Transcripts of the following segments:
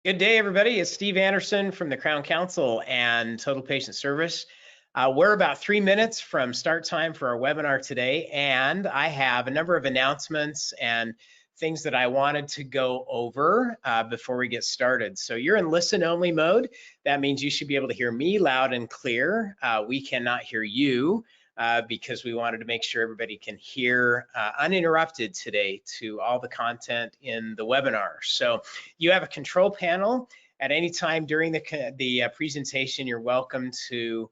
Good day, everybody. It's Steve Anderson from the Crown Council and Total Patient Service. We're about 3 minutes from start time for our webinar today, and I have a number of announcements and things that I wanted to go over before we get started. So you're in listen-only mode. That means you should be able to hear me loud and clear. We cannot hear you because we wanted to make sure everybody can hear uninterrupted today to all the content in the webinar. So you have a control panel. At any time during the presentation, you're welcome to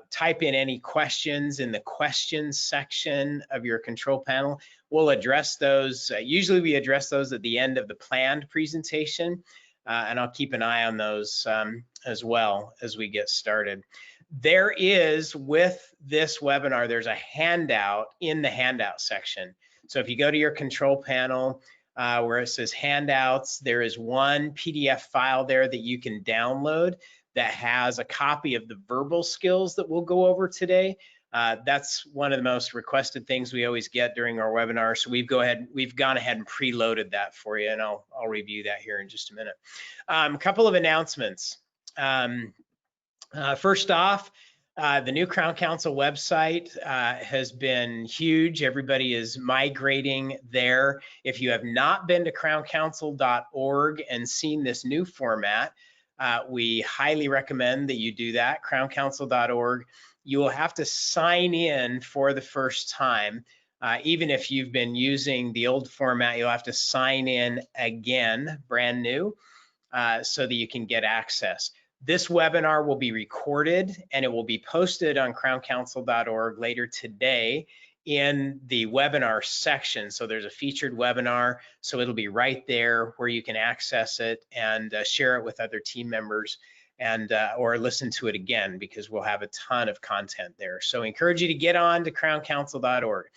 type in any questions in the questions section of your control panel. We'll address those. Usually we address those at the end of the planned presentation, and I'll keep an eye on those as well as we get started. There is, with this webinar, there's a handout in the handout section. So if you go to your control panel where it says handouts, there is one PDF file there that you can download that has a copy of the verbal skills that we'll go over today. That's one of the most requested things we always get during our webinar. So we've gone ahead and preloaded that for you, and I'll review that here in just a minute. A couple of announcements. First off, the new Crown Council website has been huge. Everybody is migrating there. If you have not been to crowncouncil.org and seen this new format, we highly recommend that you do that. crowncouncil.org. You will have to sign in for the first time. Even if you've been using the old format, you'll have to sign in again, brand new, so that you can get access. This webinar will be recorded and it will be posted on crowncouncil.org later today in the webinar section. So there's a featured webinar, so it'll be right there where you can access it and share it with other team members and or listen to it again, because we'll have a ton of content there. So I encourage you to get on to crowncouncil.org.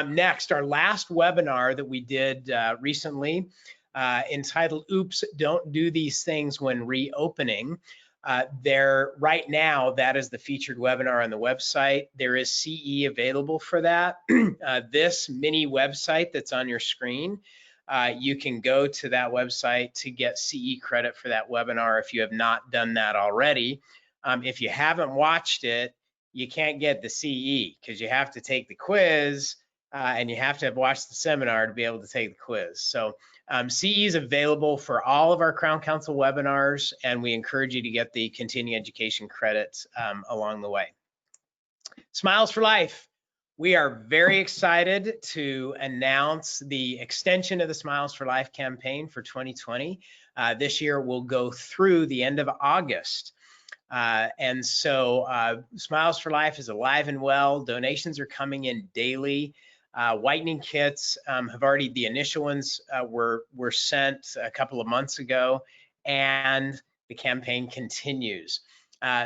Next, our last webinar that we did recently, entitled Oops, Don't Do These Things When Reopening. Right now, that is the featured webinar on the website. There is CE available for that. This mini website that's on your screen, you can go to that website to get CE credit for that webinar if you have not done that already. If you haven't watched it, you can't get the CE because you have to take the quiz and you have to have watched the seminar to be able to take the quiz. So CE is available for all of our Crown Council webinars, and we encourage you to get the continuing education credits along the way. Smiles for Life. We are very excited to announce the extension of the Smiles for Life campaign for 2020. This year will go through the end of August. And so Smiles for Life is alive and well. Donations are coming in daily. Whitening kits have already, the initial ones were sent a couple of months ago, and the campaign continues.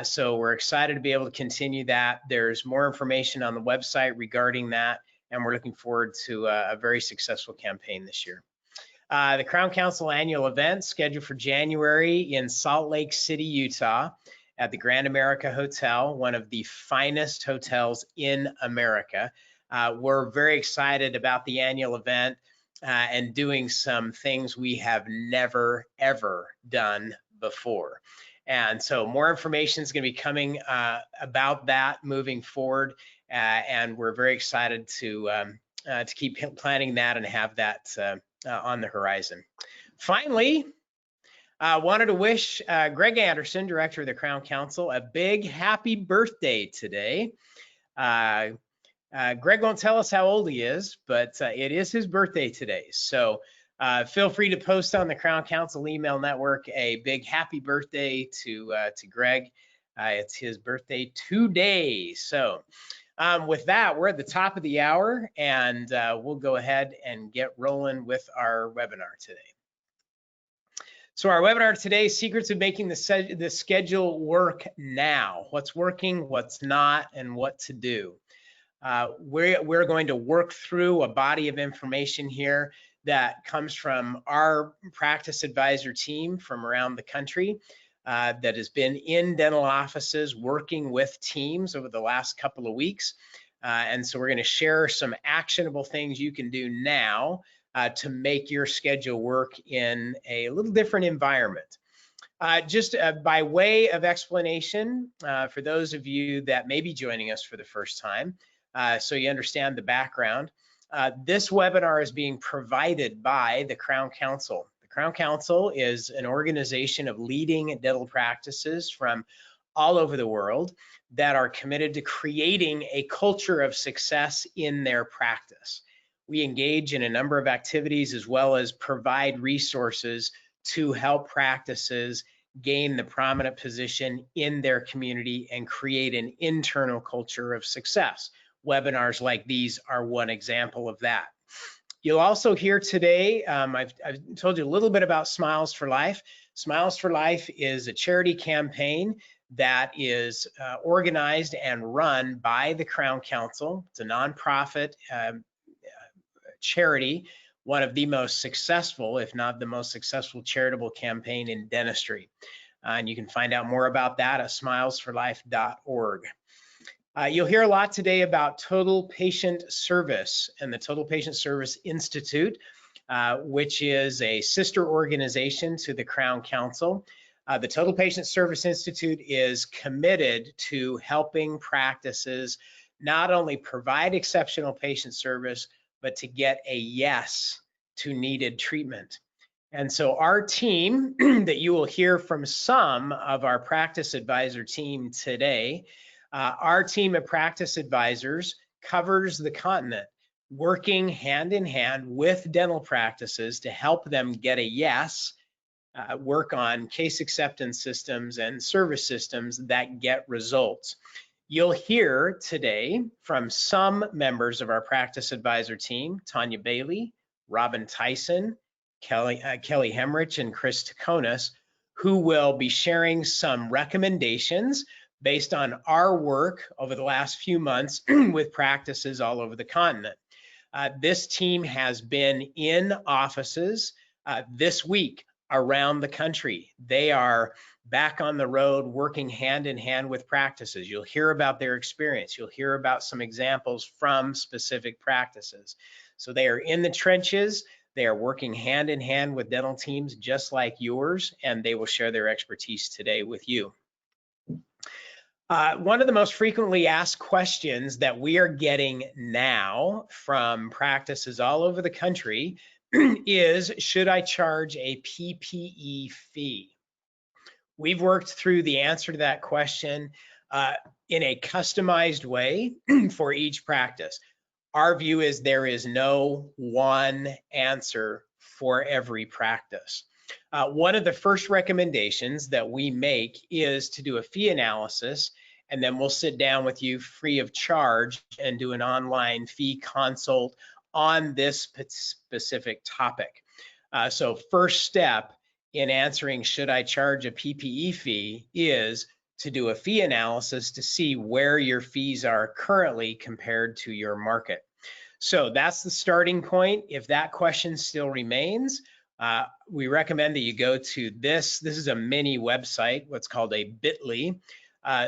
So we're excited to be able to continue that. There's more information on the website regarding that, and we're looking forward to a very successful campaign this year. The Crown Council annual event scheduled for January in Salt Lake City, Utah, at the Grand America Hotel, one of the finest hotels in America. We're very excited about the annual event and doing some things we have never, ever done before. And so more information is going to be coming about that moving forward. And we're very excited to keep planning that and have that on the horizon. Finally, I wanted to wish Greg Anderson, Director of the Crown Council, a big happy birthday today. Greg won't tell us how old he is, but it is his birthday today. So feel free to post on the Crown Council email network a big happy birthday to Greg. It's his birthday today. So with that, we're at the top of the hour, and we'll go ahead and get rolling with our webinar today. So our webinar today, Secrets of Making the Schedule Work Now. What's working, what's not, and what to do. We're going to work through a body of information here that comes from our practice advisor team from around the country that has been in dental offices working with teams over the last couple of weeks. And so we're going to share some actionable things you can do now to make your schedule work in a little different environment. Just by way of explanation, for those of you that may be joining us for the first time, so you understand the background, this webinar is being provided by the Crown Council. The Crown Council is an organization of leading dental practices from all over the world that are committed to creating a culture of success in their practice. We engage in a number of activities as well as provide resources to help practices gain the prominent position in their community and create an internal culture of success. Webinars like these are one example of that. You'll also hear today, I've told you a little bit about Smiles for Life. Smiles for Life is a charity campaign that is organized and run by the Crown Council. It's a nonprofit charity, one of the most successful, if not the most successful charitable campaign in dentistry. And you can find out more about that at smilesforlife.org. You'll hear a lot today about Total Patient Service and the Total Patient Service Institute, which is a sister organization to the Crown Council. The Total Patient Service Institute is committed to helping practices not only provide exceptional patient service, but to get a yes to needed treatment. And so our team that you will hear from some of our practice advisor team today, our team of practice advisors covers the continent, working hand in hand with dental practices to help them get a yes, work on case acceptance systems and service systems that get results. You'll hear today from some members of our practice advisor team, Tanya Bailey, Robin Tyson, Kelly Hemrich, and Chris Taconis, who will be sharing some recommendations based on our work over the last few months with practices all over the continent. This team has been in offices this week around the country. They are back on the road working hand in hand with practices. You'll hear about their experience. You'll hear about some examples from specific practices. So they are in the trenches. They are working hand in hand with dental teams just like yours, and they will share their expertise today with you. One of the most frequently asked questions that we are getting now from practices all over the country is, should I charge a PPE fee? We've worked through the answer to that question in a customized way for each practice. Our view is there is no one answer for every practice. One of the first recommendations that we make is to do a fee analysis, and then we'll sit down with you free of charge and do an online fee consult on this specific topic. So first step in answering should I charge a PPE fee is to do a fee analysis to see where your fees are currently compared to your market. So that's the starting point. If that question still remains, we recommend that you go to this. This is a mini website, what's called a bit.ly.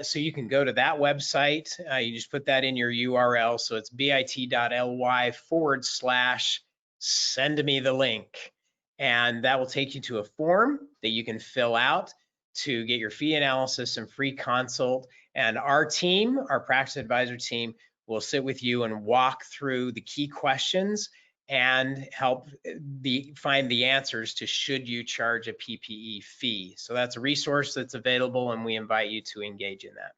So you can go to that website. You just put that in your URL. So it's bit.ly/send me the link. And that will take you to a form that you can fill out to get your fee analysis and free consult. And our team, our practice advisor team, will sit with you and walk through the key questions and help find the answers to should you charge a PPE fee. So that's a resource that's available, and we invite you to engage in that.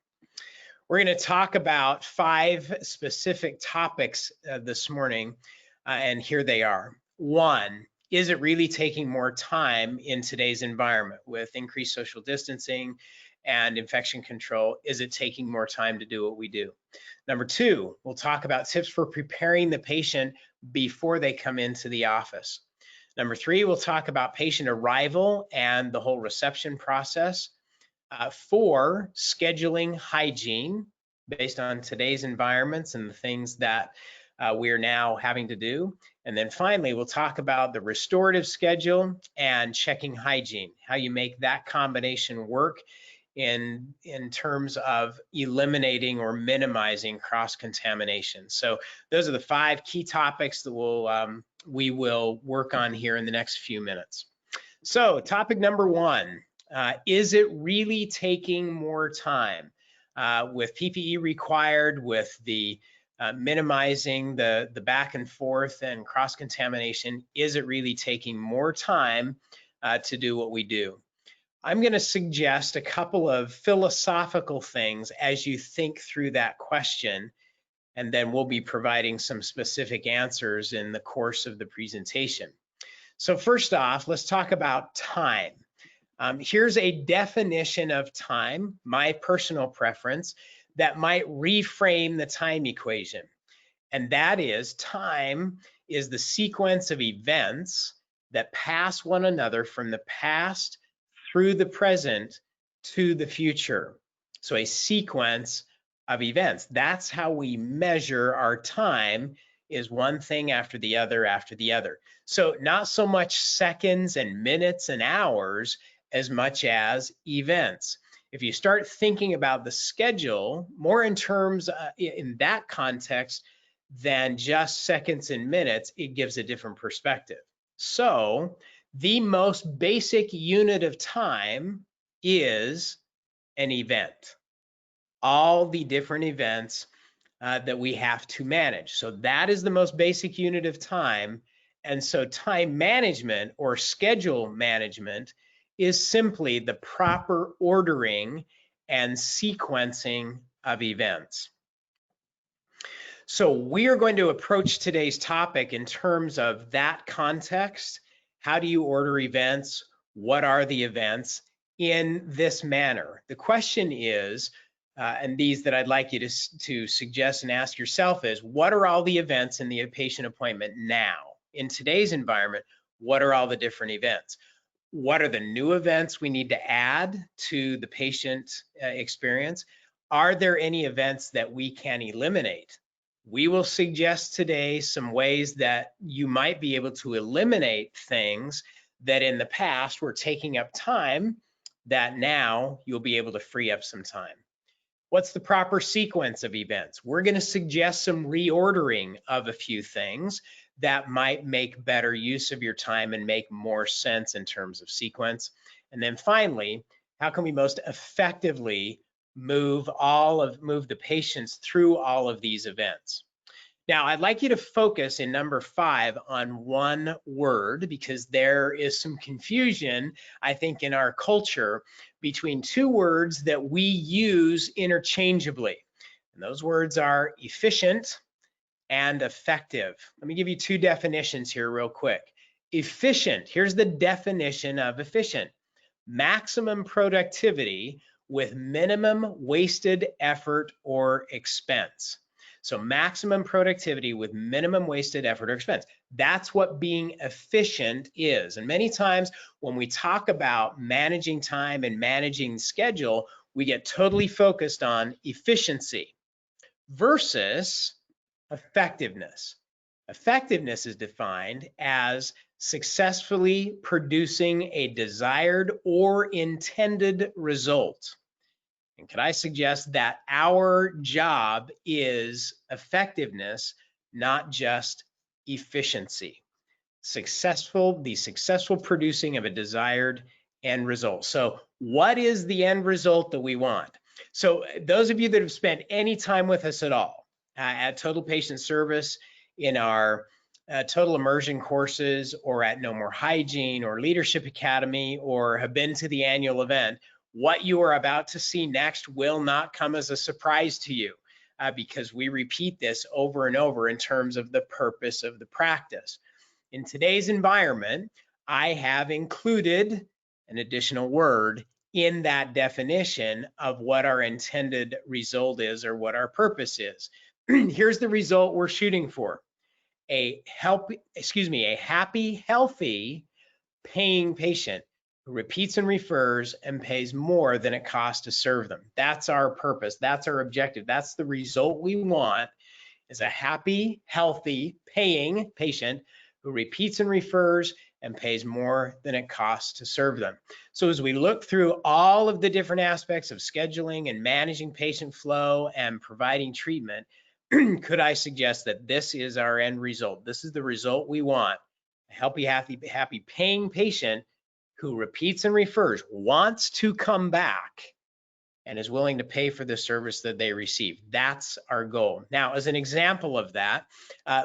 We're going to talk about 5 specific topics this morning, and here they are. 1, is it really taking more time in today's environment with increased social distancing and infection control? Is it taking more time to do what we do? Number 2, we'll talk about tips for preparing the patient before they come into the office. Number 3, we'll talk about patient arrival and the whole reception process. 4, scheduling hygiene based on today's environments and the things that we are now having to do. And then finally, we'll talk about the restorative schedule and checking hygiene, how you make that combination work in terms of eliminating or minimizing cross-contamination. So those are the 5 key topics that we'll we will work on here in the next few minutes. So topic number one, is it really taking more time? With PPE required, with the minimizing the back and forth and cross-contamination, is it really taking more time to do what we do? I'm going to suggest a couple of philosophical things as you think through that question, and then we'll be providing some specific answers in the course of the presentation. So first off, let's talk about time. Here's a definition of time, my personal preference, that might reframe the time equation. And that is, time is the sequence of events that pass one another from the past through the present to the future. So a sequence of events. That's how we measure our time, is one thing after the other after the other. So not so much seconds and minutes and hours as much as events. If you start thinking about the schedule more in terms in that context than just seconds and minutes, it gives a different perspective. So the most basic unit of time is an event. All the different events that we have to manage. So that is the most basic unit of time. And so time management or schedule management is simply the proper ordering and sequencing of events. So we are going to approach today's topic in terms of that context. How do you order events? What are the events? In this manner. The question is, and these that I'd like you to suggest and ask yourself is, what are all the events in the patient appointment now? In today's environment, what are all the different events? What are the new events we need to add to the patient experience? Are there any events that we can eliminate? We will suggest today some ways that you might be able to eliminate things that in the past were taking up time, that now you'll be able to free up some time. What's the proper sequence of events? We're going to suggest some reordering of a few things that might make better use of your time and make more sense in terms of sequence. And then finally, how can we most effectively move the patients through all of these events? Now, I'd like you to focus in number 5 on one word, because there is some confusion, I think, in our culture between two words that we use interchangeably. And those words are efficient and effective. Let me give you two definitions here real quick. Efficient, here's the definition of efficient: maximum productivity with minimum wasted effort or expense. So maximum productivity with minimum wasted effort or expense. That's what being efficient is. And many times when we talk about managing time and managing schedule, we get totally focused on efficiency versus effectiveness. Effectiveness is defined as successfully producing a desired or intended result. And can I suggest that our job is effectiveness, not just efficiency? The successful producing of a desired end result. So what is the end result that we want? So those of you that have spent any time with us at all at Total Patient Service, in our Total Immersion courses, or at No More Hygiene or Leadership Academy, or have been to the annual event, what you are about to see next will not come as a surprise to you, because we repeat this over and over in terms of the purpose of the practice. In today's environment, I have included an additional word in that definition of what our intended result is, or what our purpose is. Here's the result we're shooting for: a happy, healthy, paying patient who repeats and refers and pays more than it costs to serve them. That's our purpose. That's our objective. That's the result we want, is a happy, healthy, paying patient who repeats and refers and pays more than it costs to serve them. So as we look through all of the different aspects of scheduling and managing patient flow and providing treatment, could I suggest that this is our end result? This is the result we want. A healthy, happy paying patient who repeats and refers, wants to come back, and is willing to pay for the service that they receive. That's our goal. Now, as an example of that,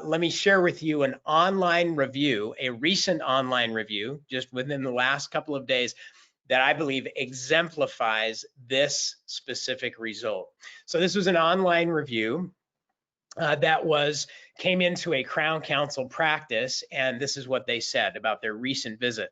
let me share with you an online review, a recent online review, just within the last couple of days, that I believe exemplifies this specific result. So this was an online review that came into a Crown Council practice, and this is what they said about their recent visit.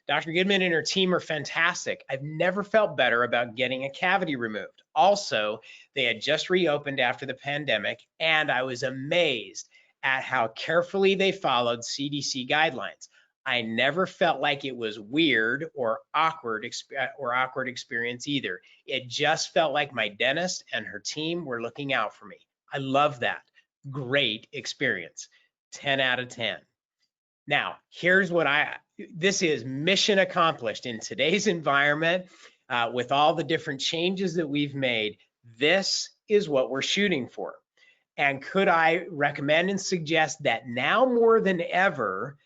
Dr. Goodman and her team are fantastic. I've never felt better about getting a cavity removed. Also, they had just reopened after the pandemic, and I was amazed at how carefully they followed CDC guidelines. I never felt like it was weird or awkward experience either. It just felt like my dentist and her team were looking out for me. I love that. Great experience. 10 out of 10. Now, here's what this is mission accomplished in today's environment with all the different changes that we've made. This is what we're shooting for. And could I recommend and suggest that now more than ever,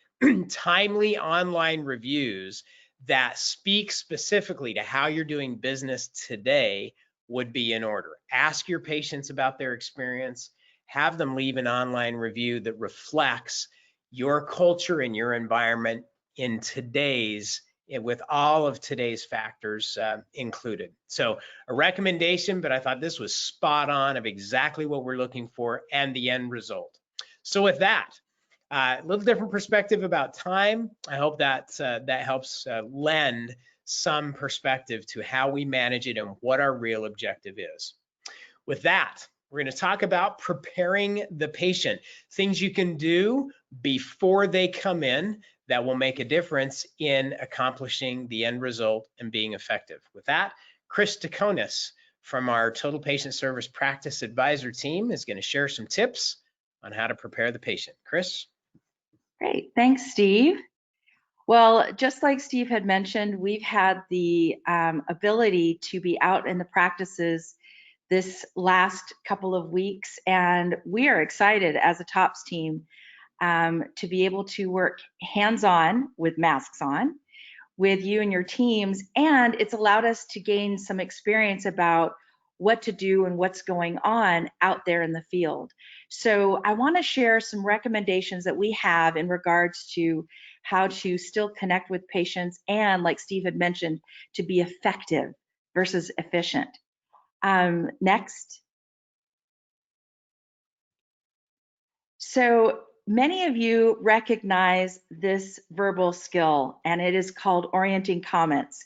timely online reviews that speak specifically to how you're doing business today would be in order. Ask your patients about their experience, have them leave an online review that reflects your culture and your environment in today's, with all of today's factors included. So a recommendation, but I thought this was spot on of exactly what we're looking for and the end result. So with that, a little different perspective about time. I hope that that helps lend some perspective to how we manage it and what our real objective is. With that, we're going to talk about preparing the patient, things you can do before they come in that will make a difference in accomplishing the end result and being effective. With that, Chris Taconis from our Total Patient Service Practice Advisor team is going to share some tips on how to prepare the patient. Chris? Great, thanks, Steve. Well, just like Steve had mentioned, we've had the ability to be out in the practices this last couple of weeks, and we are excited as a TOPS team to be able to work hands-on with masks on with you and your teams, and it's allowed us to gain some experience about what to do and what's going on out there in the field. So I want to share some recommendations that we have in regards to how to still connect with patients and, like Steve had mentioned, to be effective versus efficient. Next. So many of you recognize this verbal skill, and it is called orienting comments.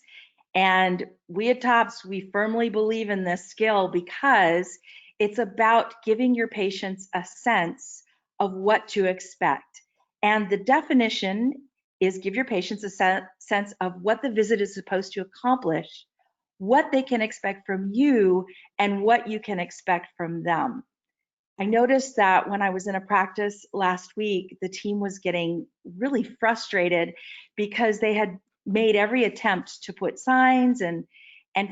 And we at TOPS, we firmly believe in this skill because it's about giving your patients a sense of what to expect. And the definition is give your patients a sense of what the visit is supposed to accomplish, what they can expect from you, and what you can expect from them. I noticed that when I was in a practice last week, the team was getting really frustrated because they had made every attempt to put signs and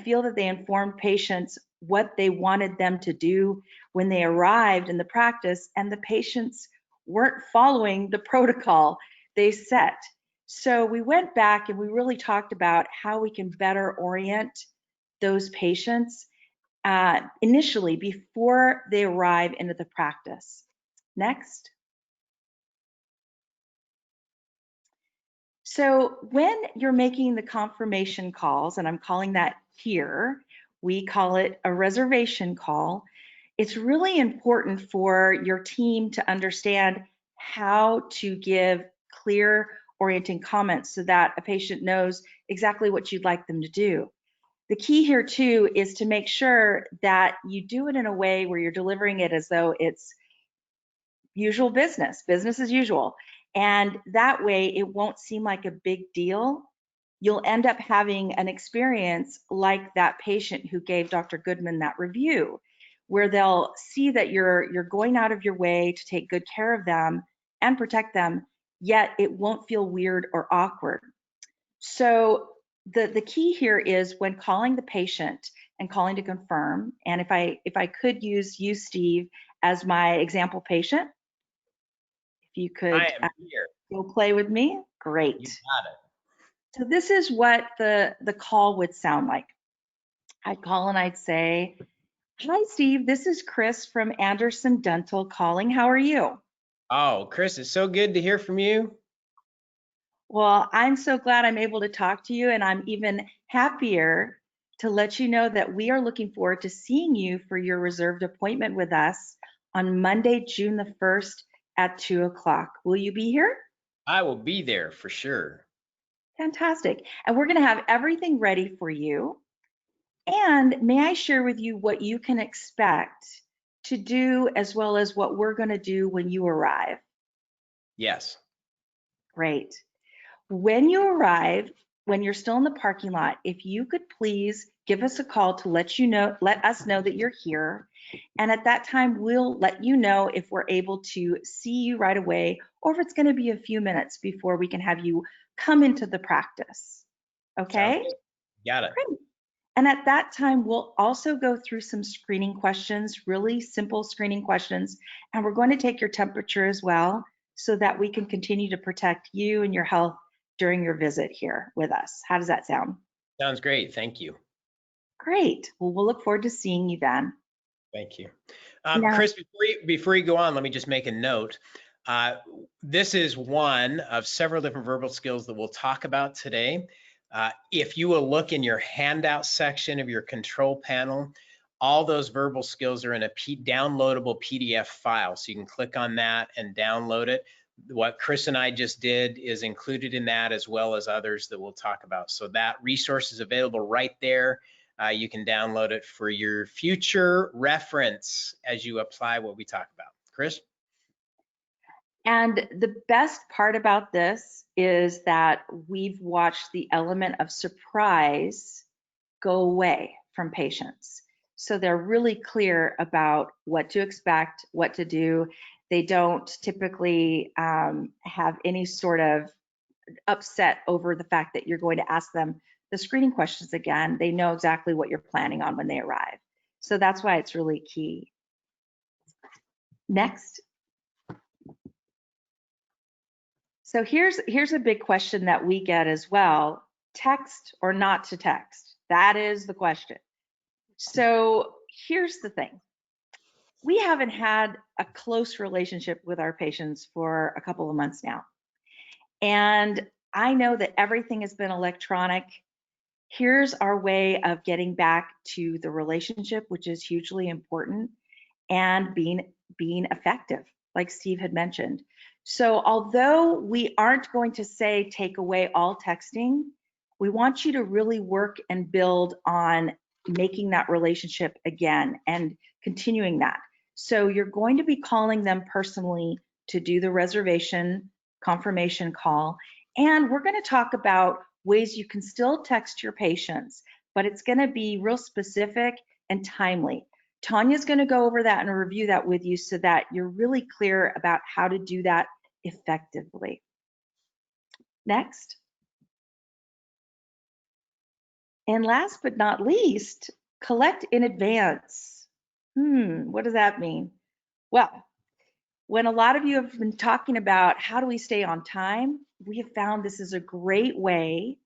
feel that they informed patients what they wanted them to do when they arrived in the practice, and the patients weren't following the protocol they set. So we went back and we really talked about how we can better orient those patients initially before they arrive into the practice. Next. So when you're making the confirmation calls, and I'm calling that here, we call it a reservation call, it's really important for your team to understand how to give clear orienting comments so that a patient knows exactly what you'd like them to do. The key here too is to make sure that you do it in a way where you're delivering it as though it's usual business as usual. And that way it won't seem like a big deal. You'll end up having an experience like that patient who gave Dr. Goodman that review, where they'll see that you're going out of your way to take good care of them and protect them, yet it won't feel weird or awkward. So the key here is when calling the patient and calling to confirm, and if I could use you, Steve, as my example patient. If you could I am here. go play with me, great. You got it. So this is what the call would sound like. I'd call and I'd say, "Hi, Steve. This is Chris from Anderson Dental calling. How are you?" Oh, Chris, it's so good to hear from you. Well, I'm so glad I'm able to talk to you, and I'm even happier to let you know that we are looking forward to seeing you for your reserved appointment with us on Monday, June the 1st at 2 o'clock. Will you be here? I will be there for sure. Fantastic. And we're going to have everything ready for you. And may I share with you what you can expect to do as well as what we're going to do when you arrive? Yes. Great. When you arrive, when you're still in the parking lot, if you could please give us a call to let us know that you're here. And at that time, we'll let you know if we're able to see you right away or if it's going to be a few minutes before we can have you come into the practice. Sounds Okay? good. Got it. Great. And at that time, we'll also go through some screening questions, really simple screening questions. And we're going to take your temperature as well so that we can continue to protect you and your health during your visit here with us. How does that sound? Sounds great. Thank you. Great. Well, we'll look forward to seeing you then. Thank you. Now, Chris, before you go on, let me just make a note. This is one of several different verbal skills that we'll talk about today. If you will look in your handout section of your control panel, all those verbal skills are in a downloadable PDF file. So you can click on that and download it. What Chris and I just did is included in that, as well as others that we'll talk about. So that resource is available right there. You can download it for your future reference as you apply what we talk about. Chris? and the best part about this is that we've watched the element of surprise go away from patients. So they're really clear about what to expect, what to do. They don't typically have any sort of upset over the fact that you're going to ask them the screening questions again. They know exactly what you're planning on when they arrive. So that's why it's really key. Next. So here's a big question that we get as well. Text or not to text? That is the question. So here's the thing. We haven't had a close relationship with our patients for a couple of months now. And I know that everything has been electronic. Here's our way of getting back to the relationship, which is hugely important, and being effective, like Steve had mentioned. So although we aren't going to say take away all texting, we want you to really work and build on making that relationship again and continuing that. So you're going to be calling them personally to do the reservation confirmation call. And we're going to talk about ways you can still text your patients, but it's going to be real specific and timely. Tanya's going to go over that and review that with you so that you're really clear about how to do that effectively. Next. And last but not least, collect in advance. What does that mean? Well, when a lot of you have been talking about how do we stay on time, we have found this is a great way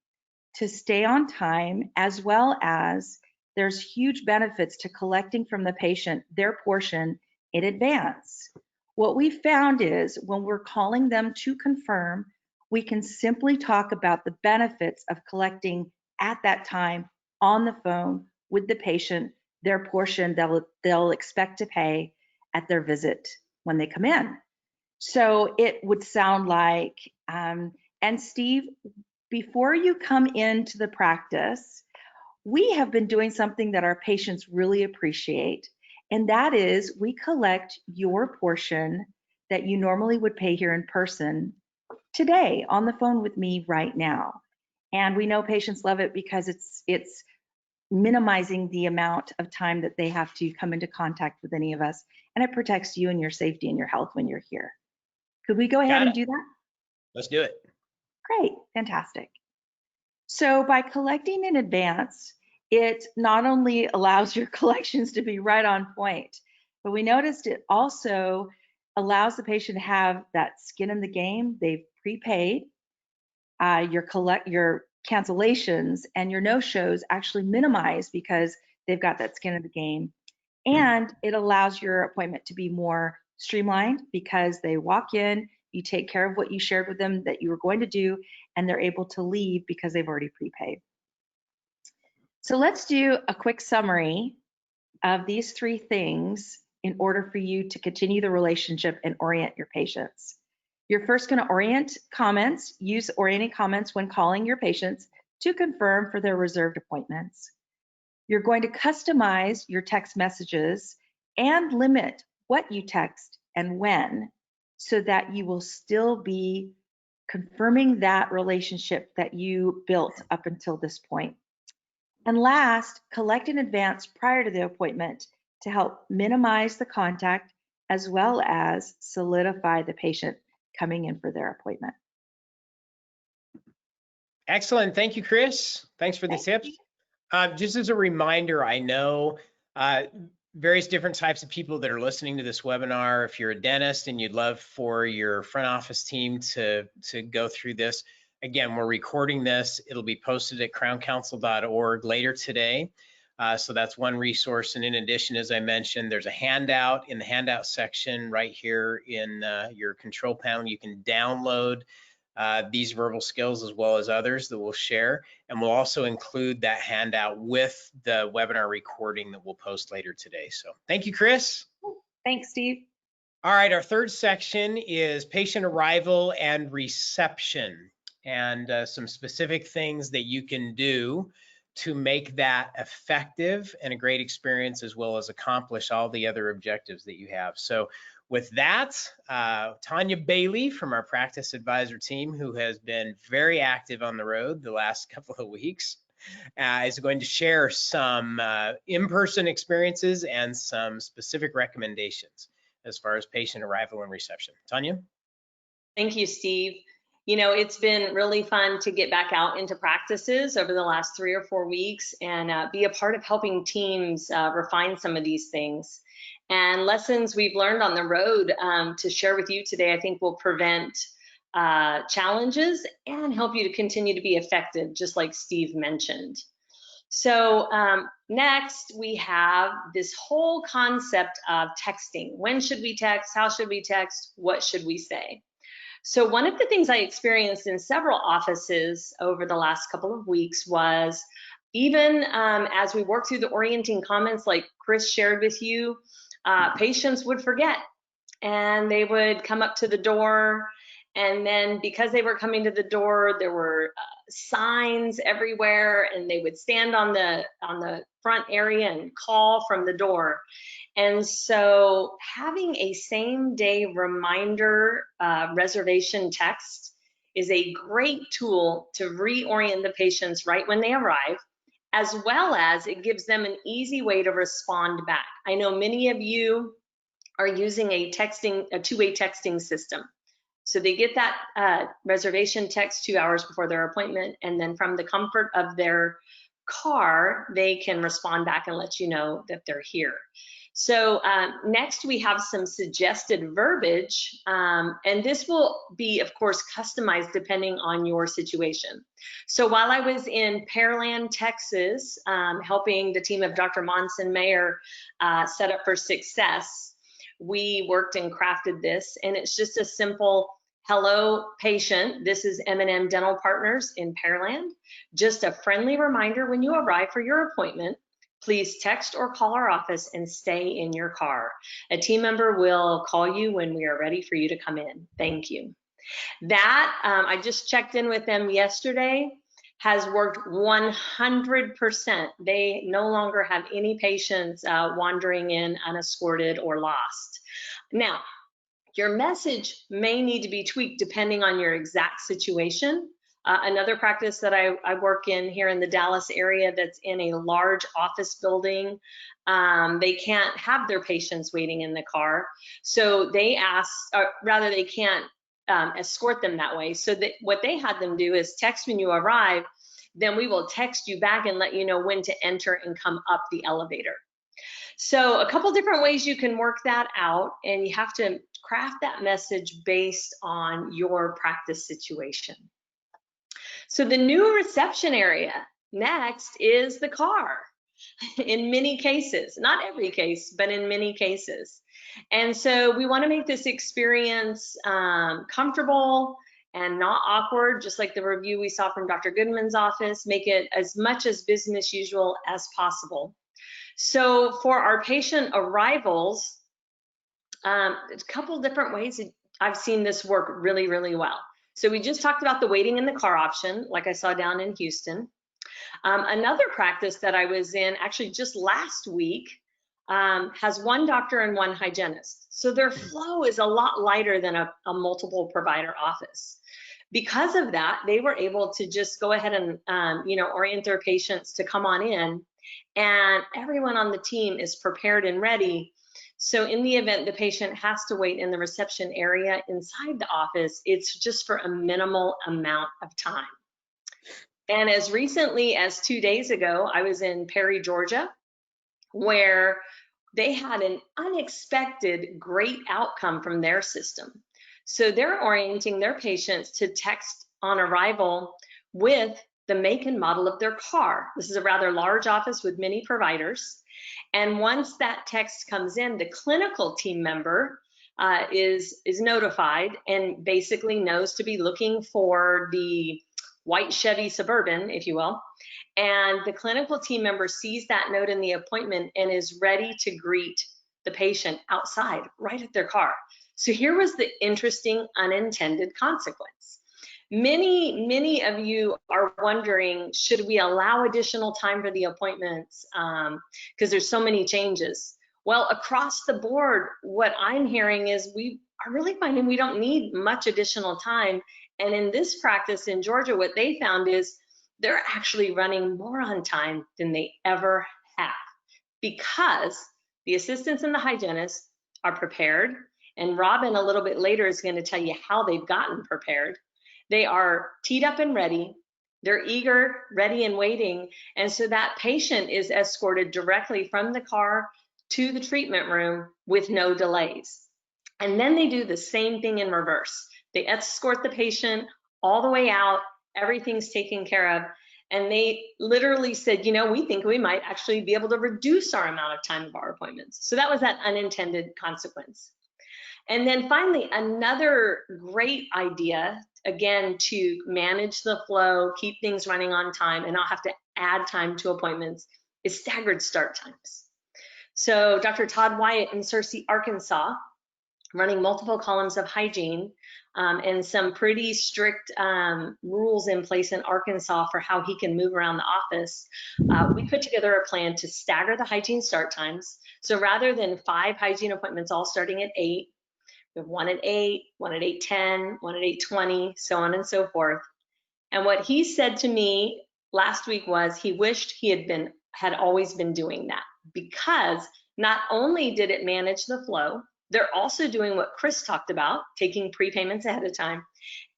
to stay on time, as well as there's huge benefits to collecting from the patient their portion in advance. What we found is when we're calling them to confirm, we can simply talk about the benefits of collecting at that time on the phone with the patient, their portion they'll expect to pay at their visit when they come in. So it would sound like, and Steve, before you come into the practice, we have been doing something that our patients really appreciate, and that is we collect your portion that you normally would pay here in person today on the phone with me right now. And we know patients love it because it's minimizing the amount of time that they have to come into contact with any of us, and it protects you and your safety and your health when you're here. Could we go ahead and do that? Let's do it. Great, fantastic. So by collecting in advance, it not only allows your collections to be right on point, but we noticed it also allows the patient to have that skin in the game. They've prepaid. Your cancellations and your no-shows actually minimize because they've got that skin in the game. And it allows your appointment to be more streamlined because they walk in, you take care of what you shared with them that you were going to do, and they're able to leave because they've already prepaid. So let's do a quick summary of these 3 things in order for you to continue the relationship and orient your patients. You're first going to orient comments, use orienting comments when calling your patients to confirm for their reserved appointments. You're going to customize your text messages and limit what you text and when, so that you will still be confirming that relationship that you built up until this point. And last, collect in advance prior to the appointment to help minimize the contact as well as solidify the patient coming in for their appointment. Excellent. Thank you, Chris. Thanks for the tips. Just as a reminder, I know various different types of people that are listening to this webinar. If you're a dentist and you'd love for your front office team to go through this, again, we're recording this. It'll be posted at crowncouncil.org later today. So that's one resource. And in addition, as I mentioned, there's a handout in the handout section right here in your control panel. You can download these verbal skills as well as others that we'll share. And we'll also include that handout with the webinar recording that we'll post later today. So thank you, Chris. Thanks, Steve. All right, our third section is patient arrival and reception, and some specific things that you can do to make that effective and a great experience, as well as accomplish all the other objectives that you have. So with that, Tanya Bailey from our practice advisor team, who has been very active on the road the last couple of weeks, is going to share some in-person experiences and some specific recommendations as far as patient arrival and reception. Tanya? Thank you, Steve. You know, it's been really fun to get back out into practices over the last 3 or 4 weeks and be a part of helping teams refine some of these things. And lessons we've learned on the road to share with you today, I think will prevent challenges and help you to continue to be effective, just like Steve mentioned. So next, we have this whole concept of texting. When should we text? How should we text? What should we say? So one of the things I experienced in several offices over the last couple of weeks was even as we worked through the orienting comments like Chris shared with you, patients would forget and they would come up to the door, and then because they were coming to the door, there were signs everywhere, and they would stand on the front area and call from the door. And so having a same day reminder reservation text is a great tool to reorient the patients right when they arrive, as well as it gives them an easy way to respond back. I know many of you are using a two-way texting system. So they get that reservation text 2 hours before their appointment, and then from the comfort of their car, they can respond back and let you know that they're here. So next we have some suggested verbiage, and this will be, of course, customized depending on your situation. So while I was in Pearland, Texas, helping the team of Dr. Monson Mayer set up for success, we worked and crafted this, and it's just a simple, hello patient, this is M&M Dental Partners in Pearland. Just a friendly reminder when you arrive for your appointment, please text or call our office and stay in your car. A team member will call you when we are ready for you to come in. Thank you. That, I just checked in with them yesterday, has worked 100%. They no longer have any patients wandering in unescorted or lost. Now, your message may need to be tweaked depending on your exact situation. Another practice that I work in here in the Dallas area that's in a large office building, they can't have their patients waiting in the car. So they asked, or rather they can't escort them that way. So that what they had them do is text when you arrive, then we will text you back and let you know when to enter and come up the elevator. So a couple different ways you can work that out, and you have to craft that message based on your practice situation. So the new reception area next is the car in many cases, not every case, but in many cases. And so we want to make this experience comfortable and not awkward, just like the review we saw from Dr. Goodman's office, make it as much as business usual as possible. So for our patient arrivals, a couple different ways I've seen this work really, really well. So we just talked about the waiting in the car option, like I saw down in Houston. Another practice that I was in actually just last week has one doctor and one hygienist. So their flow is a lot lighter than a multiple provider office. Because of that, they were able to just go ahead and orient their patients to come on in, and everyone on the team is prepared and ready. So in the event the patient has to wait in the reception area inside the office, it's just for a minimal amount of time. And as recently as 2 days ago, I was in Perry, Georgia, where they had an unexpected great outcome from their system. So they're orienting their patients to text on arrival with the make and model of their car. This is a rather large office with many providers. And once that text comes in, the clinical team member is notified and basically knows to be looking for the white Chevy Suburban, if you will. And the clinical team member sees that note in the appointment and is ready to greet the patient outside, right at their car. So here was the interesting unintended consequence. Many of you are wondering, should we allow additional time for the appointments? Because there's so many changes. Well, across the board, what I'm hearing is we are really finding we don't need much additional time. And in this practice in Georgia, what they found is they're actually running more on time than they ever have, because the assistants and the hygienists are prepared. And Robin, a little bit later, is going to tell you how they've gotten prepared. They are teed up and ready. They're eager, ready, and waiting. And so that patient is escorted directly from the car to the treatment room with no delays. And then they do the same thing in reverse. They escort the patient all the way out. Everything's taken care of. And they literally said, we think we might actually be able to reduce our amount of time of our appointments. So that was that unintended consequence. And then finally, another great idea, again, to manage the flow, keep things running on time, and not have to add time to appointments, is staggered start times. So Dr. Todd Wyatt in Searcy, Arkansas, running multiple columns of hygiene and some pretty strict rules in place in Arkansas for how he can move around the office, we put together a plan to stagger the hygiene start times. So rather than 5 hygiene appointments all starting at 8, we have one at 8, one at 8:10, one at 8:20, so on and so forth. And what he said to me last week was he wished he had always been doing that, because not only did it manage the flow, they're also doing what Chris talked about, taking prepayments ahead of time,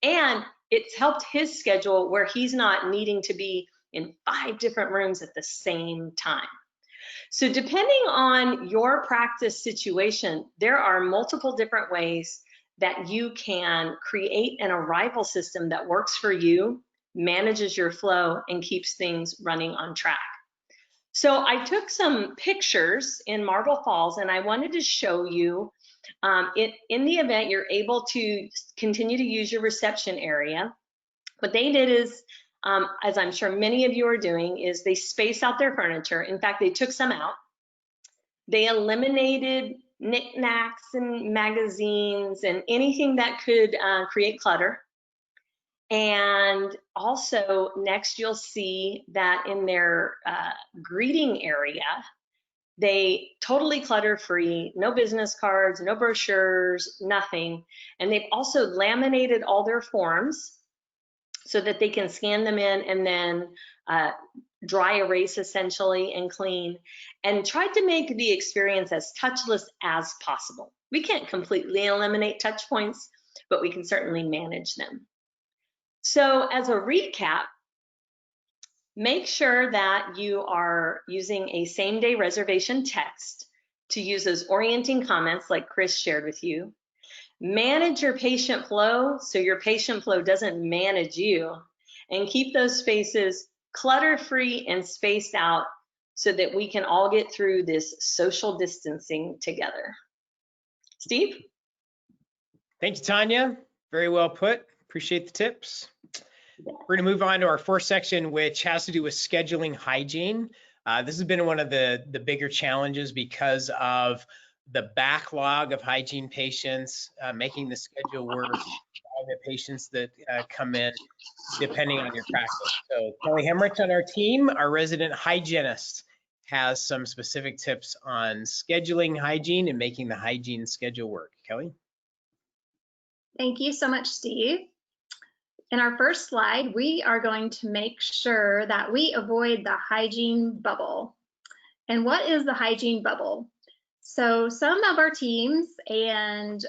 and it's helped his schedule where he's not needing to be in 5 different rooms at the same time. So depending on your practice situation, there are multiple different ways that you can create an arrival system that works for you, manages your flow, and keeps things running on track. So I took some pictures in Marble Falls, and I wanted to show you in the event you're able to continue to use your reception area. What they did is, as I'm sure many of you are doing, is they space out their furniture. In fact, they took some out. They eliminated knickknacks and magazines and anything that could create clutter. And also next you'll see that in their greeting area, they totally clutter-free, no business cards, no brochures, nothing. And they've also laminated all their forms so that they can scan them in and then dry erase essentially and clean, and tried to make the experience as touchless as possible. We can't completely eliminate touch points, but we can certainly manage them. So as a recap, make sure that you are using a same-day reservation text to use those orienting comments like Chris shared with you. Manage your patient flow so your patient flow doesn't manage you, and keep those spaces clutter-free and spaced out so that we can all get through this social distancing together. Steve? Thank you, Tanya. Very well put. Appreciate the tips. We're going to move on to our fourth section, which has to do with scheduling hygiene. This has been one of the bigger challenges because of the backlog of hygiene patients, making the schedule work, the patients that come in, depending on your practice. So Kelly Hemrich on our team, our resident hygienist, has some specific tips on scheduling hygiene and making the hygiene schedule work. Kelly? Thank you so much, Steve. In our first slide, we are going to make sure that we avoid the hygiene bubble. And what is the hygiene bubble? So some of our teams, and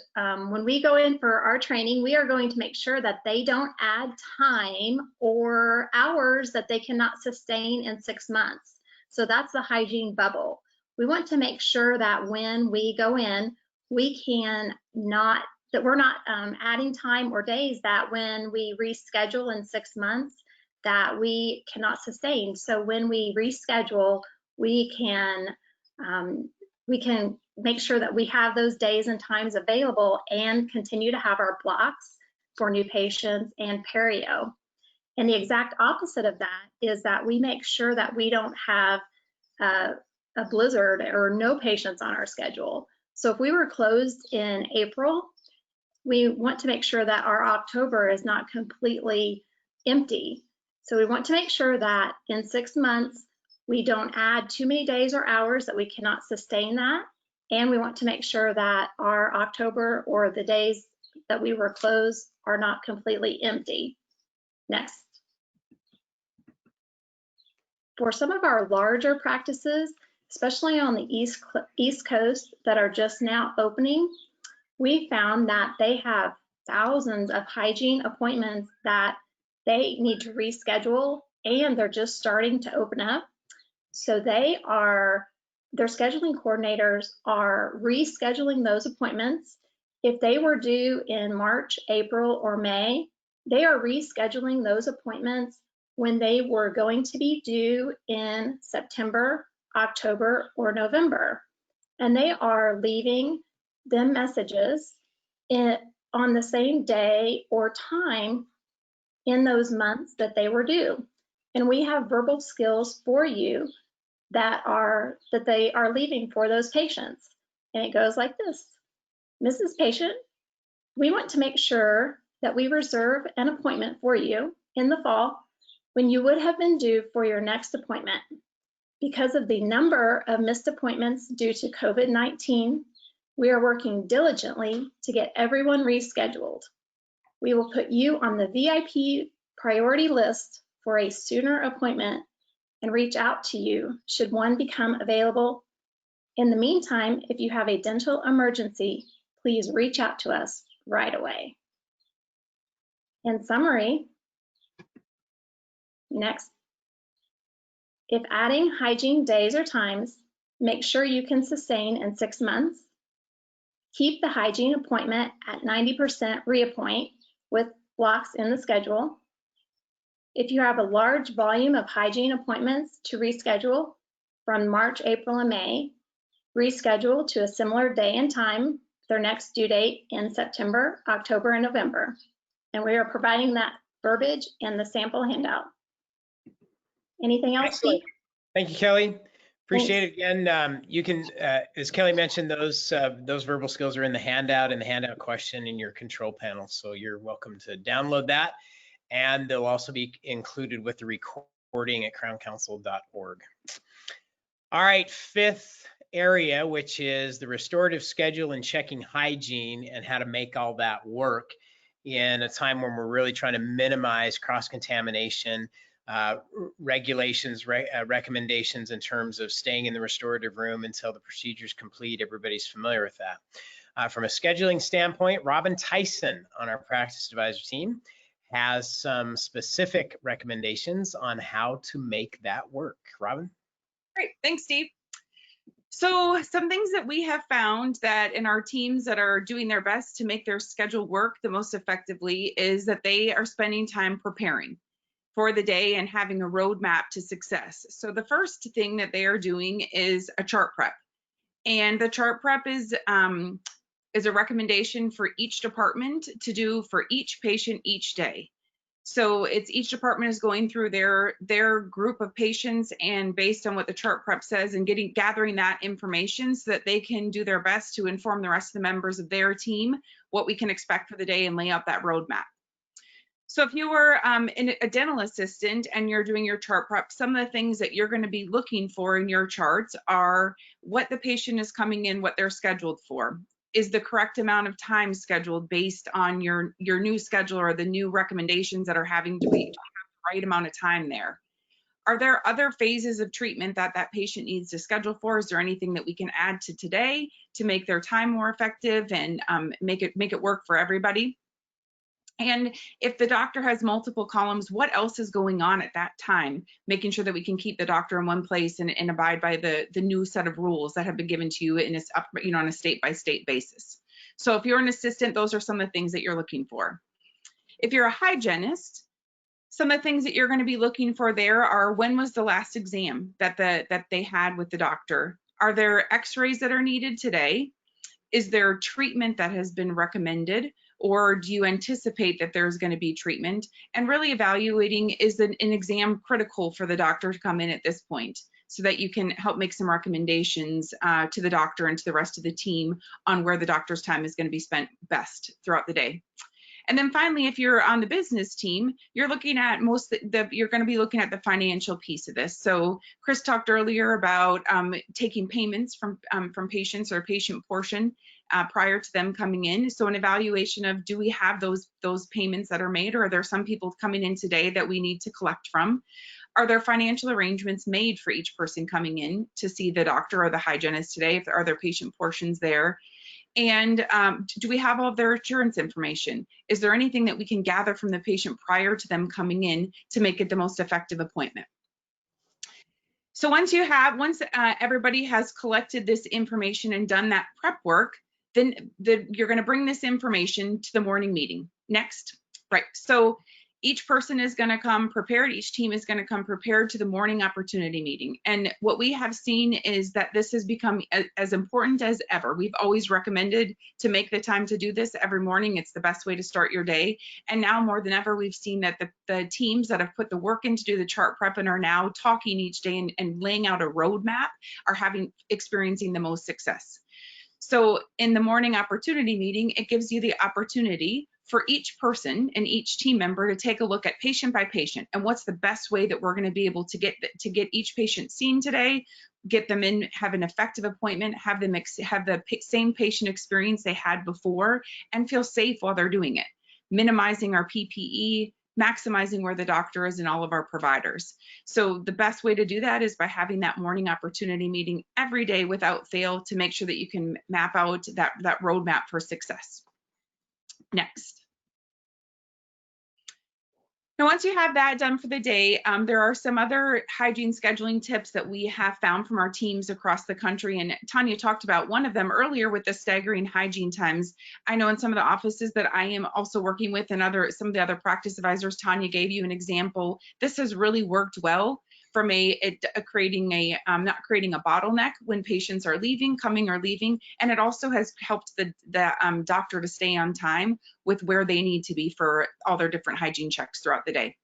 when we go in for our training, we are going to make sure that they don't add time or hours that they cannot sustain in 6 months. So that's the hygiene bubble. We want to make sure that when we go in, that we're not adding time or days that when we reschedule in 6 months that we cannot sustain. So when we reschedule, we can make sure that we have those days and times available and continue to have our blocks for new patients and perio. And the exact opposite of that is that we make sure that we don't have a blizzard or no patients on our schedule. So if we were closed in April, we want to make sure that our October is not completely empty. So we want to make sure that in 6 months, we don't add too many days or hours that we cannot sustain that. And we want to make sure that our October or the days that we were closed are not completely empty. Next. For some of our larger practices, especially on the East Coast that are just now opening, we found that they have thousands of hygiene appointments that they need to reschedule, and they're just starting to open up. So their scheduling coordinators are rescheduling those appointments. If they were due in March, April, or May, they are rescheduling those appointments when they were going to be due in September, October, or November. And they are leaving them messages on the same day or time in those months that they were due. And we have verbal skills for you that they are leaving for those patients. And it goes like this. Mrs. Patient, we want to make sure that we reserve an appointment for you in the fall when you would have been due for your next appointment. Because of the number of missed appointments due to COVID-19, we are working diligently to get everyone rescheduled. We will put you on the VIP priority list for a sooner appointment and reach out to you should one become available. In the meantime, if you have a dental emergency, please reach out to us right away. In summary, next, if adding hygiene days or times, make sure you can sustain in 6 months. Keep the hygiene appointment at 90% reappoint with blocks in the schedule. If you have a large volume of hygiene appointments to reschedule from March, April, and May, reschedule to a similar day and time, their next due date in September, October, and November. And we are providing that verbiage and the sample handout. Anything else, Steve? Thank you, Kelly. Appreciate it again. You can, as Kelly mentioned, those verbal skills are in the handout question in your control panel. So you're welcome to download that. And they'll also be included with the recording at crowncouncil.org. All right, fifth area, which is the restorative schedule and checking hygiene and how to make all that work in a time when we're really trying to minimize cross-contamination, regulations, recommendations in terms of staying in the restorative room until the procedure's complete. Everybody's familiar with that. From a scheduling standpoint, Robin Tyson on our practice advisor team has some specific recommendations on how to make that work. Robin? Great, thanks, Steve. So some things that we have found that in our teams that are doing their best to make their schedule work the most effectively is that they are spending time preparing for the day and having a roadmap to success. So the first thing that they are doing is a chart prep. And the chart prep is a recommendation for each department to do for each patient each day. So it's each department is going through their group of patients, and based on what the chart prep says and gathering that information so that they can do their best to inform the rest of the members of their team what we can expect for the day and lay out that roadmap. So if you were a dental assistant and you're doing your chart prep, some of the things that you're going to be looking for in your charts are what the patient is coming in, what they're scheduled for. Is the correct amount of time scheduled based on your new schedule or the new recommendations that are having to be have the right amount of time there? Are there other phases of treatment that that patient needs to schedule for? Is there anything that we can add to today to make their time more effective and make it work for everybody? And if the doctor has multiple columns, what else is going on at that time? Making sure that we can keep the doctor in one place and abide by the new set of rules that have been given to you in this, on a state-by-state basis. So if you're an assistant, those are some of the things that you're looking for. If you're a hygienist, some of the things that you're going to be looking for there are when was the last exam that they had with the doctor? Are there x-rays that are needed today? Is there treatment that has been recommended? Or do you anticipate that there's going to be treatment? And really evaluating, is an exam critical for the doctor to come in at this point so that you can help make some recommendations to the doctor and to the rest of the team on where the doctor's time is going to be spent best throughout the day. And then finally, if you're on the business team, you're looking at you're going to be looking at the financial piece of this. So Chris talked earlier about taking payments from patients or patient portion prior to them coming in. So an evaluation of, do we have those payments that are made, or are there some people coming in today that we need to collect from? Are there financial arrangements made for each person coming in to see the doctor or the hygienist today? Are there patient portions there? And do we have all of their insurance information? Is there anything that we can gather from the patient prior to them coming in to make it the most effective appointment? So once everybody has collected this information and done that prep work, then you're going to bring this information to the morning meeting. Next, right? So each person is going to come prepared. Each team is going to come prepared to the morning opportunity meeting. And what we have seen is that this has become as important as ever. We've always recommended to make the time to do this every morning. It's the best way to start your day. And now more than ever, we've seen that the teams that have put the work in to do the chart prep and are now talking each day and laying out a roadmap are experiencing the most success. So in the morning opportunity meeting, it gives you the opportunity for each person and each team member to take a look at patient by patient and what's the best way that we're going to be able to get each patient seen today, get them in, have an effective appointment, have them have the same patient experience they had before, and feel safe while they're doing it, minimizing our PPE, maximizing where the doctor is and all of our providers. So the best way to do that is by having that morning opportunity meeting every day without fail to make sure that you can map out that roadmap for success. Next. Now, once you have that done for the day, there are some other hygiene scheduling tips that we have found from our teams across the country. And Tanya talked about one of them earlier with the staggering hygiene times. I know in some of the offices that I am also working with and some of the other practice advisors, Tanya gave you an example. This has really worked well from not creating a bottleneck when patients are coming or leaving. And it also has helped the doctor to stay on time with where they need to be for all their different hygiene checks throughout the day.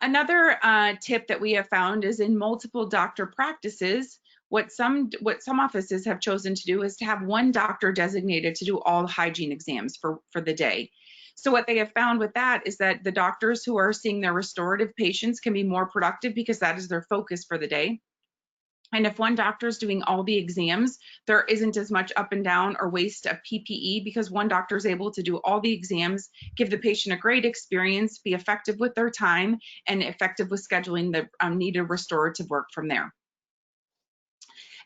Another tip that we have found is in multiple doctor practices, what some offices have chosen to do is to have one doctor designated to do all hygiene exams for the day. So what they have found with that is that the doctors who are seeing their restorative patients can be more productive because that is their focus for the day. And if one doctor is doing all the exams, there isn't as much up and down or waste of PPE because one doctor is able to do all the exams, give the patient a great experience, be effective with their time, and effective with scheduling the needed restorative work from there.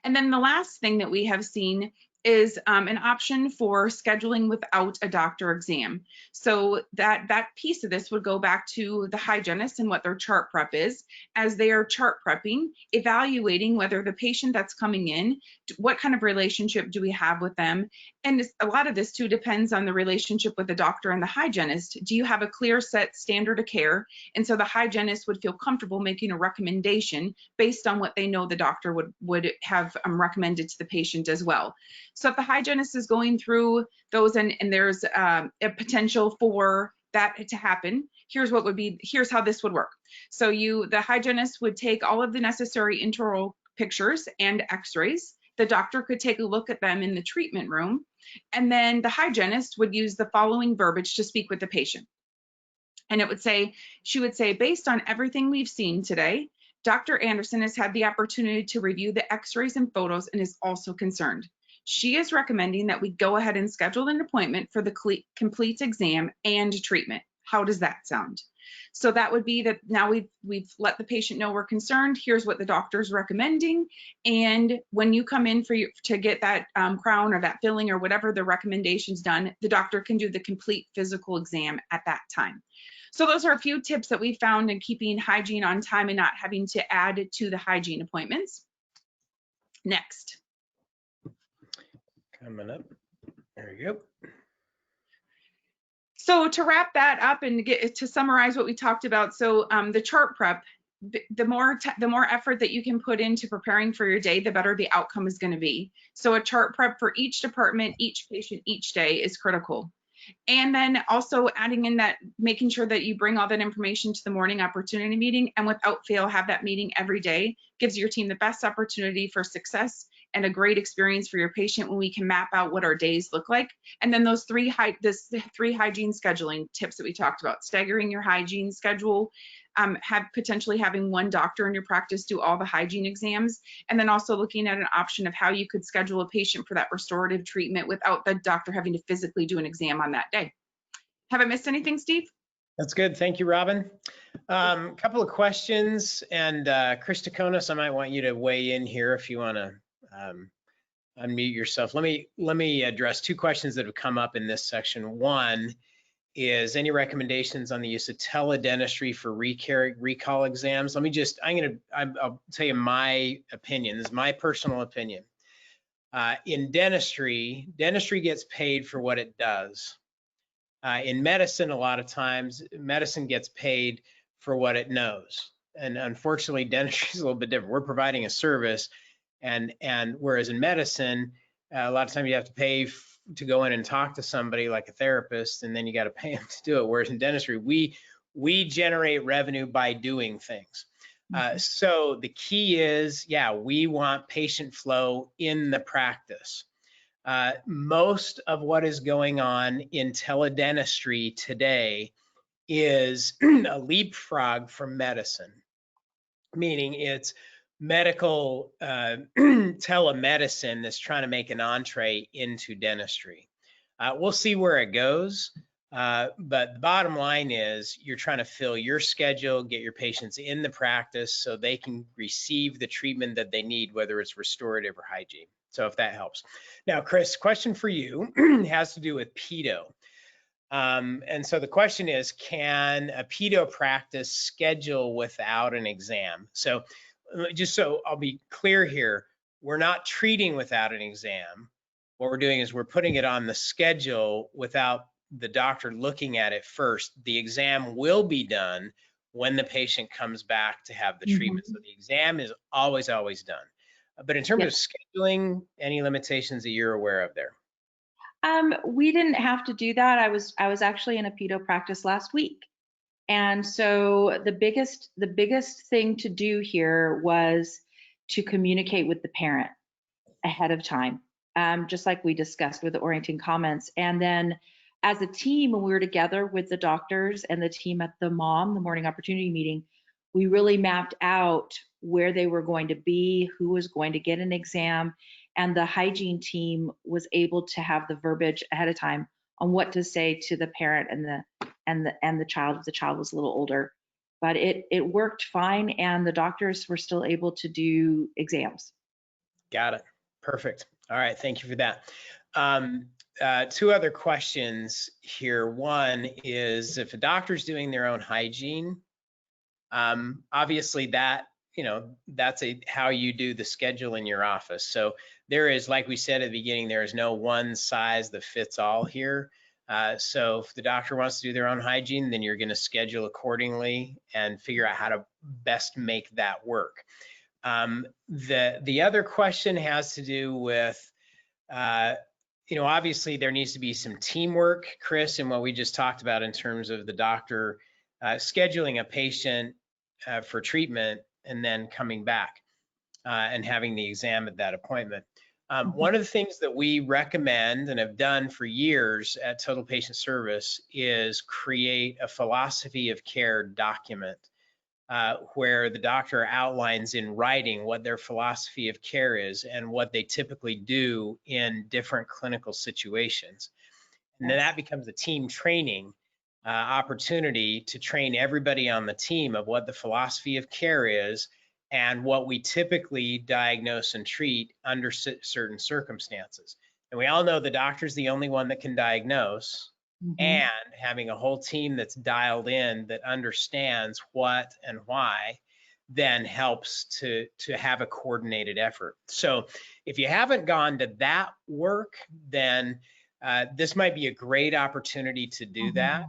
And then the last thing that we have seen is an option for scheduling without a doctor exam. So that piece of this would go back to the hygienist and what their chart prep is, as they are chart prepping, evaluating whether the patient that's coming in, what kind of relationship do we have with them? And a lot of this too depends on the relationship with the doctor and the hygienist. Do you have a clear set standard of care? And so the hygienist would feel comfortable making a recommendation based on what they know the doctor would have recommended to the patient as well. So if the hygienist is going through those and there's a potential for that to happen, here's how this would work. So the hygienist would take all of the necessary intraoral pictures and x-rays. The doctor could take a look at them in the treatment room, and then the hygienist would use the following verbiage to speak with the patient. And she would say, based on everything we've seen today, Dr. Anderson has had the opportunity to review the x-rays and photos and is also concerned. She is recommending that we go ahead and schedule an appointment for the complete exam and treatment. How does that sound? So that would be that now we've let the patient know we're concerned. Here's what the doctor's recommending. And when you come in to get that crown or that filling or whatever the recommendation's done, the doctor can do the complete physical exam at that time. So those are a few tips that we found in keeping hygiene on time and not having to add to the hygiene appointments. Next. Coming up. There you go. So to wrap that up and to summarize what we talked about, so the chart prep, the more effort that you can put into preparing for your day, the better the outcome is going to be. So a chart prep for each department, each patient, each day is critical. And then also adding in that, making sure that you bring all that information to the morning opportunity meeting, and without fail have that meeting every day, gives your team the best opportunity for success and a great experience for your patient when we can map out what our days look like. And then those three hygiene scheduling tips that we talked about, staggering your hygiene schedule, potentially having one doctor in your practice do all the hygiene exams, and then also looking at an option of how you could schedule a patient for that restorative treatment without the doctor having to physically do an exam on that day. Have I missed anything, Steve? That's good. Thank you, Robin. Couple of questions, and Chris Taconis, I might want you to weigh in here if you want to unmute yourself. Let me address two questions that have come up in this section. One is any recommendations on the use of teledentistry for recall exams? I'll tell you my opinion. This is my personal opinion. In dentistry gets paid for what it does. In medicine, a lot of times, medicine gets paid for what it knows. And unfortunately, dentistry is a little bit different. We're providing a service, and whereas in medicine, a lot of times you have to pay to go in and talk to somebody like a therapist, and then you got to pay them to do it. Whereas in dentistry, we generate revenue by doing things. So the key is, we want patient flow in the practice. Most of what is going on in teledentistry today is a leapfrog from medicine, meaning it's medical telemedicine that's trying to make an entree into dentistry. We'll see where it goes, but the bottom line is you're trying to fill your schedule, get your patients in the practice so they can receive the treatment that they need, whether it's restorative or hygiene. So if that helps. Now, Chris, question for you has to do with pedo. And so the question is, can a pedo practice schedule without an exam? So just so I'll be clear here, we're not treating without an exam. What we're doing is we're putting it on the schedule without the doctor looking at it first. The exam will be done when the patient comes back to have the treatment. So the exam is always done. But in terms of scheduling, any limitations that you're aware of there? We didn't have to do that. I was actually in a pedo practice last week. And so the biggest thing to do here was to communicate with the parent ahead of time, just like we discussed with the orienting comments. And then as a team, when we were together with the doctors and the team at the morning opportunity meeting, we really mapped out where they were going to be, who was going to get an exam, and the hygiene team was able to have the verbiage ahead of time on what to say to the parent and the child if the child was a little older. But it worked fine, and the doctors were still able to do exams. Got it. Perfect. All right, thank you for that. Two other questions here. One is if a doctor's doing their own hygiene, obviously that, that's how you do the schedule in your office. So there is, like we said at the beginning, there is no one size that fits all here. So if the doctor wants to do their own hygiene, then you're going to schedule accordingly and figure out how to best make that work. The other question has to do with, obviously there needs to be some teamwork, Chris, and what we just talked about in terms of the doctor scheduling a patient for treatment and then coming back and having the exam at that appointment. One of the things that we recommend and have done for years at Total Patient Service is create a philosophy of care document where the doctor outlines in writing what their philosophy of care is and what they typically do in different clinical situations. And then that becomes a team training opportunity to train everybody on the team of what the philosophy of care is and what we typically diagnose and treat under certain circumstances. And we all know the doctor's the only one that can diagnose. And having a whole team that's dialed in that understands what and why then helps to have a coordinated effort. So if you haven't gone to that work, then this might be a great opportunity to do that.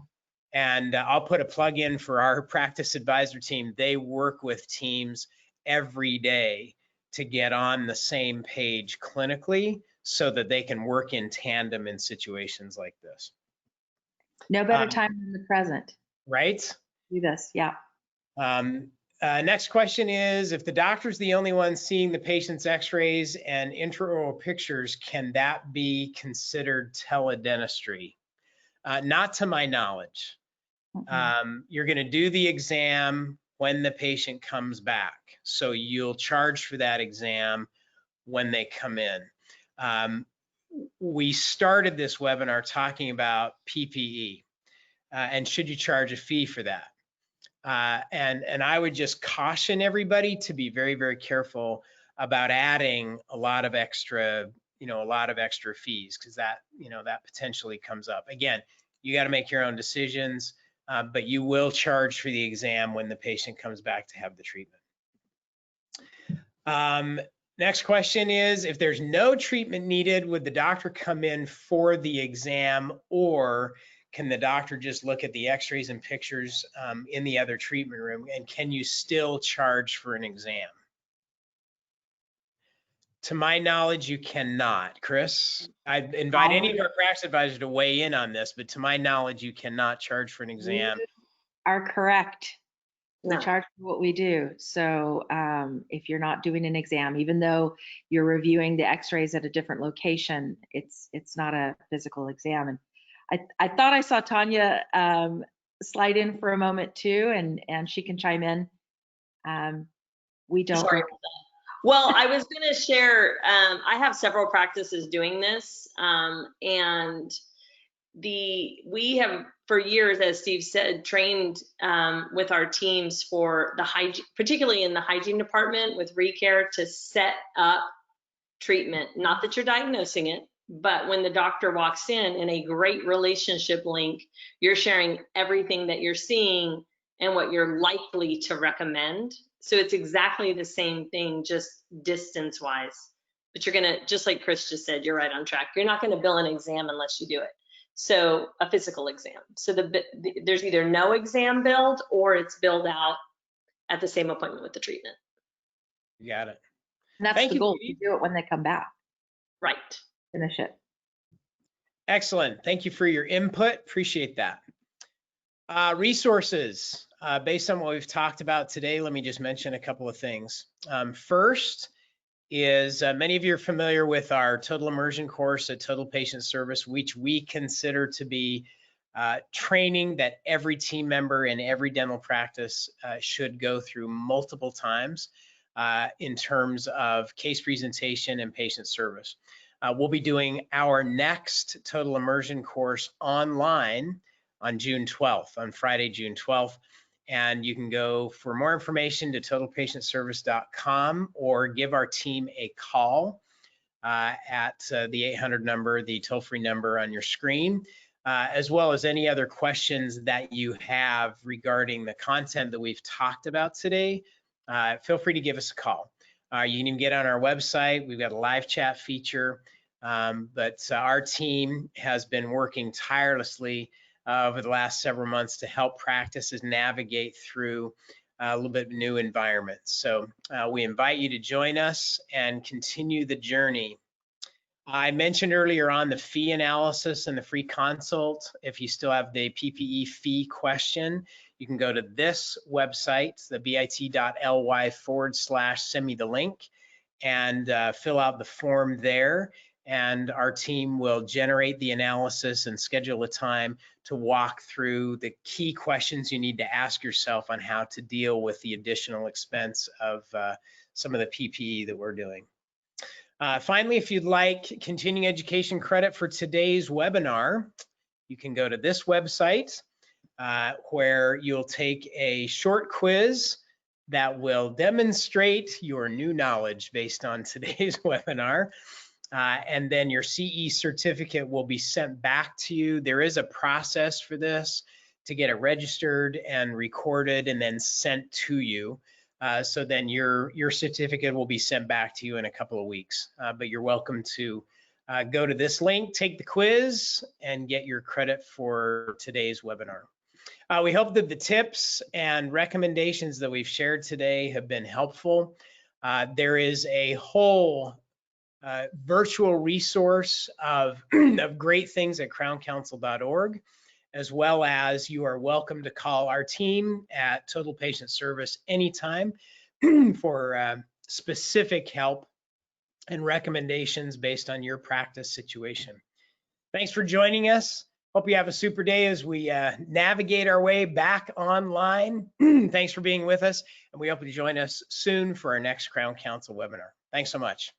And I'll put a plug in for our practice advisor team. They work with teams every day to get on the same page clinically so that they can work in tandem in situations like this. No better time than the present. Right? Do this, yeah. Next question is, if the doctor's the only one seeing the patient's x-rays and intraoral pictures, can that be considered teledentistry? Not to my knowledge. You're going to do the exam when the patient comes back. So you'll charge for that exam when they come in. We started this webinar talking about PPE and should you charge a fee for that? And I would just caution everybody to be very, very careful about adding a lot of extra, fees, because that, that potentially comes up. Again, you got to make your own decisions, but you will charge for the exam when the patient comes back to have the treatment. Next question is, if there's no treatment needed, would the doctor come in for the exam, or can the doctor just look at the x-rays and pictures in the other treatment room, and can you still charge for an exam? To my knowledge, you cannot. Chris, I'd invite any of our practice advisors to weigh in on this, but to my knowledge, you cannot charge for an exam. You are correct. We No. charge for what we do. So if you're not doing an exam, even though you're reviewing the x-rays at a different location, it's not a physical exam. And I thought I saw Tanya slide in for a moment too, and she can chime in. We don't. Sorry. Well, I was going to share, I have several practices doing this, and we have for years, as Steve said, trained with our teams for the hygiene, particularly in the hygiene department with ReCare, to set up treatment. Not that you're diagnosing it, but when the doctor walks in a great relationship link, you're sharing everything that you're seeing and what you're likely to recommend. So it's exactly the same thing, just distance wise. But you're gonna, just like Chris just said, you're right on track. You're not gonna bill an exam unless you do it. So a physical exam. So there's either no exam billed or it's billed out at the same appointment with the treatment. You got it. And that's the goal. You do it when they come back. Right. Finish it. Excellent. Thank you for your input. Appreciate that. Resources. Based on what we've talked about today, let me just mention a couple of things. First is many of you are familiar with our Total Immersion course at Total Patient Service, which we consider to be training that every team member in every dental practice should go through multiple times in terms of case presentation and patient service. We'll be doing our next Total Immersion course online on June 12th, on Friday, June 12th. And you can go for more information to totalpatientservice.com or give our team a call at the 800 number, the toll-free number on your screen, as well as any other questions that you have regarding the content that we've talked about today. Feel free to give us a call. You can even get on our website. We've got a live chat feature, but our team has been working tirelessly over the last several months to help practices navigate through a little bit new environment. So we invite you to join us and continue the journey. I mentioned earlier on the fee analysis and the free consult. If you still have the PPE fee question, you can go to this website, the bit.ly/, send me the link, and fill out the form there. And our team will generate the analysis and schedule a time to walk through the key questions you need to ask yourself on how to deal with the additional expense of some of the PPE that we're doing. Finally, if you'd like continuing education credit for today's webinar, you can go to this website where you'll take a short quiz that will demonstrate your new knowledge based on today's webinar. And then your CE certificate will be sent back to you. There is a process for this to get it registered and recorded and then sent to you. So then your certificate will be sent back to you in a couple of weeks. But you're welcome to go to this link, take the quiz, and get your credit for today's webinar. We hope that the tips and recommendations that we've shared today have been helpful. There is a whole virtual resource of great things at crowncouncil.org, as well as you are welcome to call our team at Total Patient Service anytime for specific help and recommendations based on your practice situation. Thanks for joining us. Hope you have a super day as we navigate our way back online. Thanks for being with us, and we hope you join us soon for our next Crown Council webinar. Thanks so much.